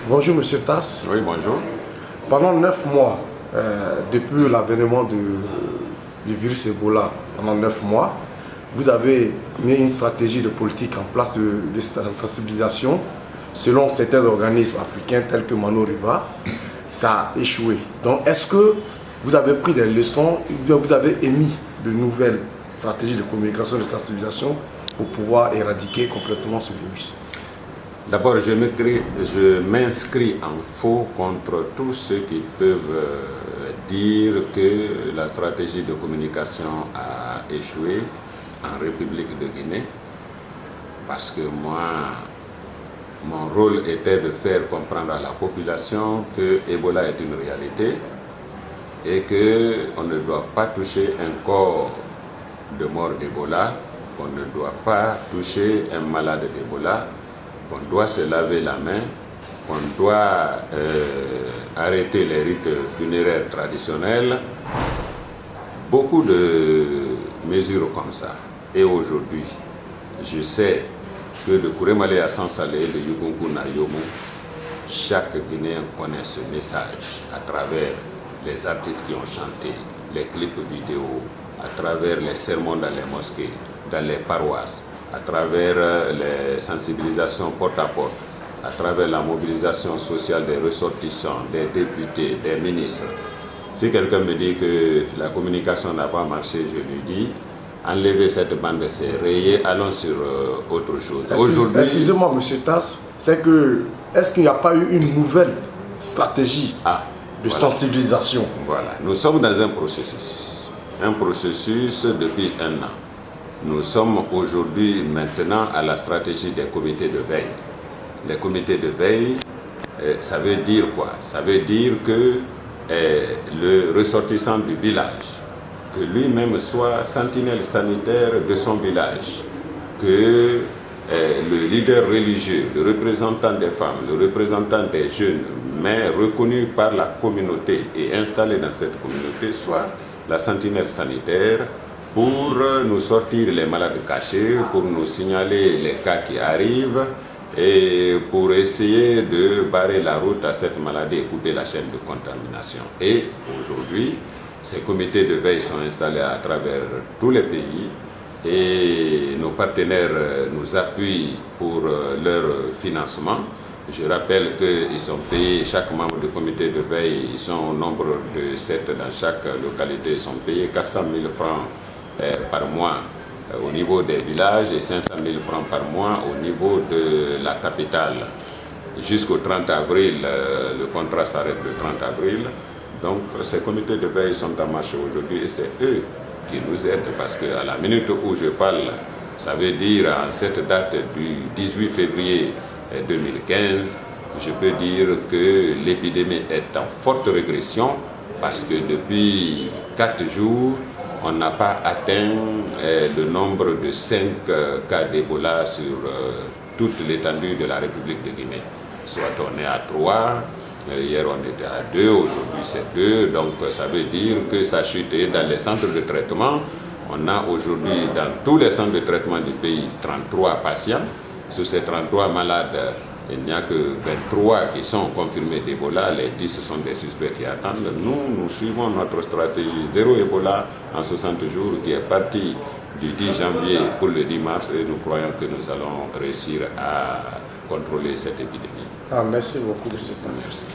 Bonjour Monsieur Tass. Oui, bonjour. Pendant 9 mois, depuis l'avènement du virus Ebola, pendant 9 mois, vous avez mis une stratégie de politique en place de sensibilisation selon certains organismes africains tels que Mano Riva. Ça a échoué. Donc, est-ce que vous avez pris des leçons ou bien vous avez émis de nouvelles stratégies de communication et de sensibilisation pour pouvoir éradiquer complètement ce virus? D'abord, je m'inscris en faux contre tous ceux qui peuvent dire que la stratégie de communication a échoué en République de Guinée, parce que moi, mon rôle était de faire comprendre à la population que Ebola est une réalité et qu'on ne doit pas toucher un corps de mort d'Ebola, qu'on ne doit pas toucher un malade d'Ebola, qu'on doit se laver la main, qu'on doit arrêter les rites funéraires traditionnels, beaucoup de mesures comme ça. Et aujourd'hui, je sais que de Kouré-Malé à Sansalé, de Yugungun à Yomu, chaque Guinéen connaît ce message à travers les artistes qui ont chanté, les clips vidéo, à travers les sermons dans les mosquées, dans les paroisses, à travers les sensibilisations porte à porte, à travers la mobilisation sociale des ressortissants, des députés, des ministres. Si quelqu'un me dit que la communication n'a pas marché, je lui dis, enlevez cette bande, c'est rayé, allons sur autre chose. Excusez-moi, M. Tass, est-ce qu'il n'y a pas eu une nouvelle stratégie de sensibilisation? Voilà, nous sommes dans un processus depuis un an. Nous sommes aujourd'hui maintenant à la stratégie des comités de veille. Les comités de veille, ça veut dire quoi? Ça veut dire que le ressortissant du village, que lui-même soit sentinelle sanitaire de son village, que le leader religieux, le représentant des femmes, le représentant des jeunes, mais reconnu par la communauté et installé dans cette communauté, soit la sentinelle sanitaire pour nous sortir les malades cachés, pour nous signaler les cas qui arrivent et pour essayer de barrer la route à cette maladie et couper la chaîne de contamination. Et aujourd'hui, ces comités de veille sont installés à travers tous les pays et nos partenaires nous appuient pour leur financement. Je rappelle qu'ils sont payés, chaque membre du comité de veille, ils sont au nombre de 7 dans chaque localité, ils sont payés 400 000 francs par mois au niveau des villages et 500 000 francs par mois au niveau de la capitale. Jusqu'au 30 avril, le contrat s'arrête le 30 avril. Donc ces comités de veille sont en marche aujourd'hui et c'est eux qui nous aident parce qu'à la minute où je parle, ça veut dire à cette date du 18 février 2015, je peux dire que l'épidémie est en forte régression parce que depuis 4 jours, on n'a pas atteint le nombre de 5 cas d'Ebola sur toute l'étendue de la République de Guinée. Soit on est à 3, hier on était à 2, aujourd'hui c'est 2, donc ça veut dire que ça a chuté dans les centres de traitement. On a aujourd'hui dans tous les centres de traitement du pays 33 patients. Sur ces 33 malades, il n'y a que 23 qui sont confirmés d'Ebola, les 10 sont des suspects qui attendent. Nous suivons notre stratégie zéro Ebola en 60 jours qui est partie du 10 janvier pour le 10 mars et nous croyons que nous allons réussir à contrôler cette épidémie. Merci beaucoup de ce temps. Merci.